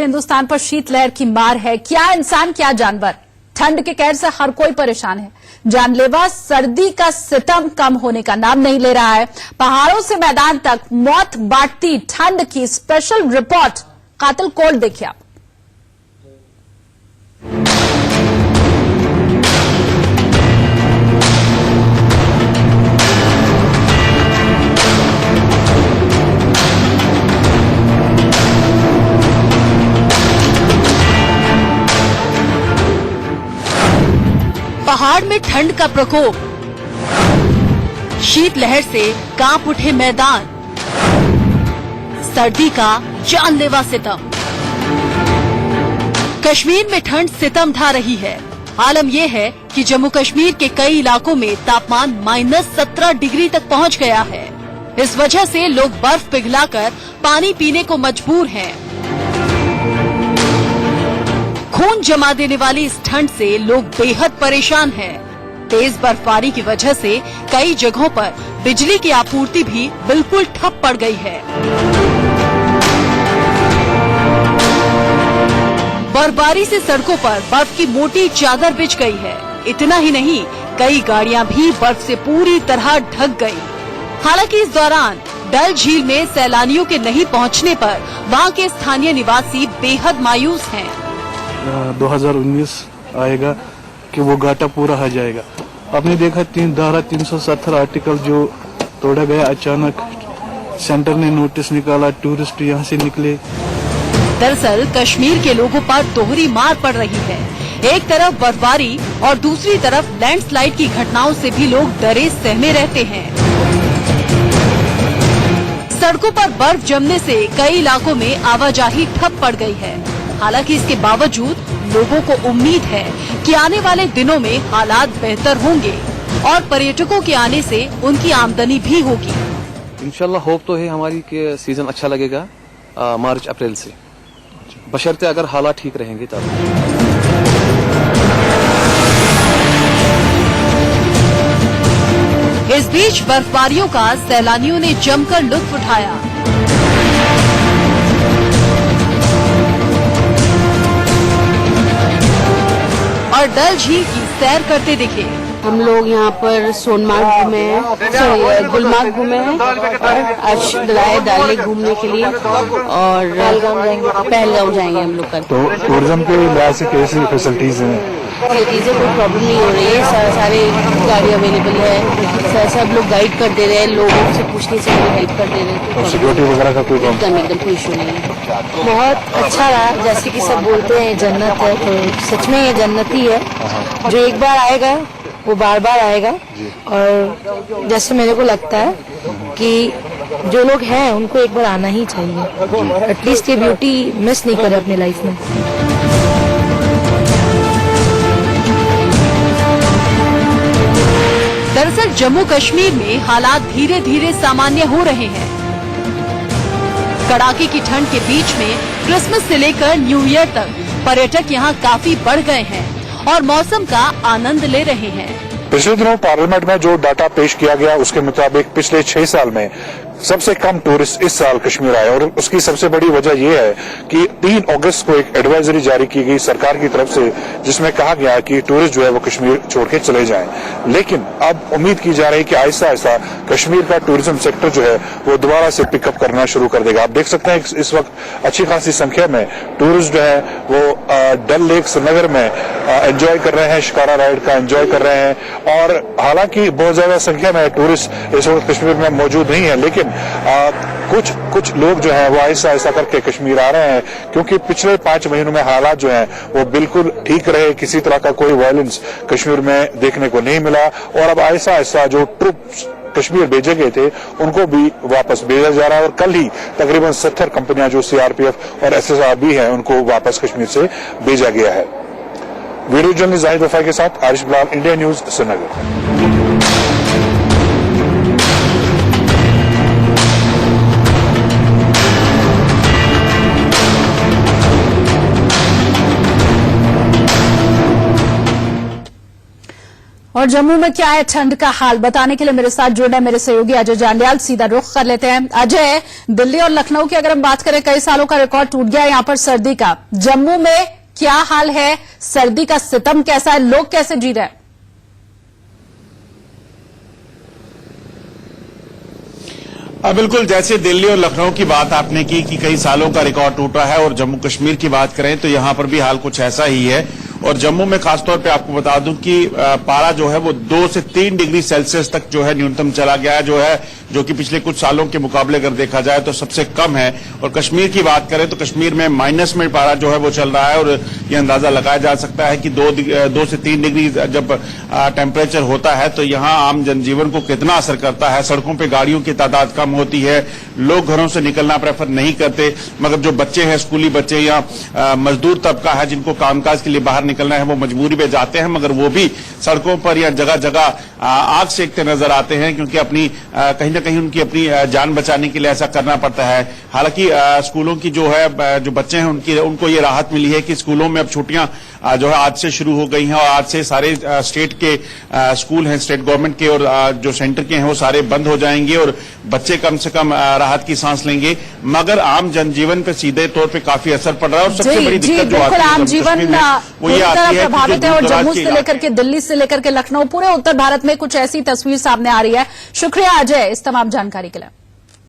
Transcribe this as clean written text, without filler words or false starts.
हिंदुस्तान पर शीतलहर की मार है। क्या इंसान क्या जानवर, ठंड के कहर से हर कोई परेशान है। जानलेवा सर्दी का सितम कम होने का नाम नहीं ले रहा है। पहाड़ों से मैदान तक मौत बांटती ठंड की स्पेशल रिपोर्ट कातिल कोल्ड देखिए आप। पहाड़ में ठंड का प्रकोप, शीतलहर से कांप उठे मैदान, सर्दी का जानलेवा सितम। कश्मीर में ठंड सितम ढा रही है। आलम यह है कि जम्मू कश्मीर के कई इलाकों में तापमान -17 डिग्री तक पहुंच गया है। इस वजह से लोग बर्फ पिघलाकर पानी पीने को मजबूर हैं। खून जमा देने वाली इस ठंड से लोग बेहद परेशान हैं। तेज बर्फबारी की वजह से कई जगहों पर बिजली की आपूर्ति भी बिल्कुल ठप पड़ गई है। बर्फबारी से सड़कों पर बर्फ की मोटी चादर बिछ गई है। इतना ही नहीं, कई गाड़ियां भी बर्फ से पूरी तरह ढक गई। हालांकि इस दौरान डल झील में सैलानियों के नहीं पहुंचने पर वहां के स्थानीय निवासी बेहद मायूस हैं। 2019 आएगा कि वो घाटा पूरा हो जाएगा। आपने देखा धारा 370 आर्टिकल जो तोड़ा गया अचानक, सेंटर ने नोटिस निकाला, टूरिस्ट यहाँ से निकले। दरअसल कश्मीर के लोगों पर दोहरी मार पड़ रही है। एक तरफ बर्फबारी और दूसरी तरफ लैंडस्लाइड की घटनाओं से भी लोग डरे सहमे रहते हैं। सड़कों पर बर्फ जमने से कई इलाकों में आवाजाही ठप पड़ गई है। हालांकि इसके बावजूद लोगों को उम्मीद है कि आने वाले दिनों में हालात बेहतर होंगे और पर्यटकों के आने से उनकी आमदनी भी होगी। इंशाल्लाह होप तो है हमारी कि सीजन अच्छा लगेगा मार्च अप्रैल से, बशर्ते अगर हालात ठीक रहेंगे तब। इस बीच बर्फबारियों का सैलानियों ने जमकर लुत्फ उठाया। और डल झील की सैर करते दिखे। हम लोग यहाँ पर सोनमार्ग घूमे हैं, गुलमार्ग घूमे हैं और आज दाले घूमने के लिए और पहलगाम जाएंगे हम लोग कल। तो टूरिज्म के लिहाज से कैसी फैसिलिटीज हैं? फैसिलिटीज कोई प्रॉब्लम नहीं हो रही है, सारे गाड़ी अवेलेबल है, सब लोग गाइड कर दे रहे हैं, लोगों से पूछने से हेल्प कर दे रहे हैं। सिक्योरिटी वगैरह का कोई एकदम कोई इशू नहीं है। बहुत अच्छा रहा, जैसे कि सब बोलते हैं जन्नत है, तो सच में ये जन्नत ही है। जो एक बार आएगा वो बार बार आएगा। और जैसे मेरे को लगता है कि जो लोग हैं उनको एक बार आना ही चाहिए, एटलीस्ट ये ब्यूटी मिस नहीं करे अपनी लाइफ में। दरअसल जम्मू कश्मीर में हालात धीरे धीरे सामान्य हो रहे हैं। कड़ाके की ठंड के बीच में क्रिसमस से लेकर न्यू ईयर तक पर्यटक यहाँ काफी बढ़ गए हैं और मौसम का आनंद ले रहे हैं। पिछले दिनों पार्लियामेंट में जो डाटा पेश किया गया उसके मुताबिक पिछले 6 साल में सबसे कम टूरिस्ट इस साल कश्मीर आए और उसकी सबसे बड़ी वजह यह है कि 3 अगस्त को एक एडवाइजरी जारी की गई सरकार की तरफ से, जिसमें कहा गया कि टूरिस्ट जो है वो कश्मीर छोड़ के चले जाएं। लेकिन अब उम्मीद की जा रही है कि आहिस्ता आहिस्ता कश्मीर का टूरिज्म सेक्टर जो है वो दोबारा से पिकअप करना शुरू कर देगा। आप देख सकते हैं इस वक्त अच्छी खासी संख्या में टूरिस्ट जो है वो डल लेक श्रीनगर में एंजॉय कर रहे हैं, शिकारा राइड का एंजॉय कर रहे हैं। और हालांकि बहुत ज्यादा संख्या में टूरिस्ट इस वक्त कश्मीर में मौजूद नहीं है, लेकिन कुछ लोग जो है वो ऐसा ऐसा करके कश्मीर आ रहे हैं, क्योंकि पिछले 5 महीनों में हालात जो हैं वो बिल्कुल ठीक रहे। किसी तरह का कोई वायलेंस कश्मीर में देखने को नहीं मिला और अब ऐसा ऐसा जो ट्रुप्स कश्मीर भेजे गए थे उनको भी वापस भेजा जा रहा है। और कल ही तकरीबन 70 कंपनियां जो सीआरपीएफ और एसएसआर भी हैं उनको वापस कश्मीर से भेजा गया है। वीडियो जर्नलिस्ट जाहिद वफाई के साथ आरिश बिलाल, इंडिया न्यूज, श्रीनगर। और जम्मू में क्या है ठंड का हाल बताने के लिए मेरे साथ जुड़े मेरे सहयोगी अजय जांडियाल। सीधा रुख कर लेते हैं। अजय, दिल्ली और लखनऊ की अगर हम बात करें, कई सालों का रिकॉर्ड टूट गया यहां पर सर्दी का। जम्मू में क्या हाल है? सर्दी का सितम कैसा है? लोग कैसे जी रहे हैं? बिल्कुल, जैसे दिल्ली और लखनऊ की बात आपने की कि कई सालों का रिकॉर्ड टूट रहा है, और जम्मू कश्मीर की बात करें तो यहां पर भी हाल कुछ ऐसा ही है। और जम्मू में खासतौर पे आपको बता दूं कि पारा जो है वो 2 से 3 डिग्री सेल्सियस तक जो है न्यूनतम चला गया है, जो कि पिछले कुछ सालों के मुकाबले अगर देखा जाए तो सबसे कम है। और कश्मीर की बात करें तो कश्मीर में माइनस में पारा जो है वो चल रहा है, और ये अंदाजा लगाया जा सकता है कि 2 से 3 डिग्री जब टेम्परेचर होता है तो यहाँ आम जनजीवन को कितना असर करता है। सड़कों पर गाड़ियों की तादाद कम होती है, लोग घरों से निकलना प्रेफर नहीं करते, मगर जो बच्चे हैं, स्कूली बच्चे या मजदूर तबका है जिनको कामकाज के लिए बाहर निकलना है, वो मजबूरी में जाते हैं, मगर वो भी सड़कों पर या जगह जगह आग सेकते नजर आते हैं, क्योंकि अपनी कहीं ना कहीं उनकी अपनी जान बचाने के लिए ऐसा करना पड़ता है। हालांकि स्कूलों की जो बच्चे हैं उनको ये राहत मिली है कि स्कूलों में अब छुट्टियां जो है आज से शुरू हो गई हैं, और आज से सारे स्टेट के स्कूल हैं, स्टेट गवर्नमेंट के और जो सेंटर के हैं वो सारे बंद हो जाएंगे, और बच्चे कम से कम राहत की सांस लेंगे। मगर आम जनजीवन पे सीधे तौर पे काफी असर पड़ रहा है, और सबसे बड़ी दिक्कत जो आती है आम जीवन वो ये आती है प्रभावित है। और जम्मू से लेकर के दिल्ली से लेकर के लखनऊ, पूरे उत्तर भारत में कुछ ऐसी तस्वीर सामने आ रही है। शुक्रिया अजय इस तमाम जानकारी के लिए।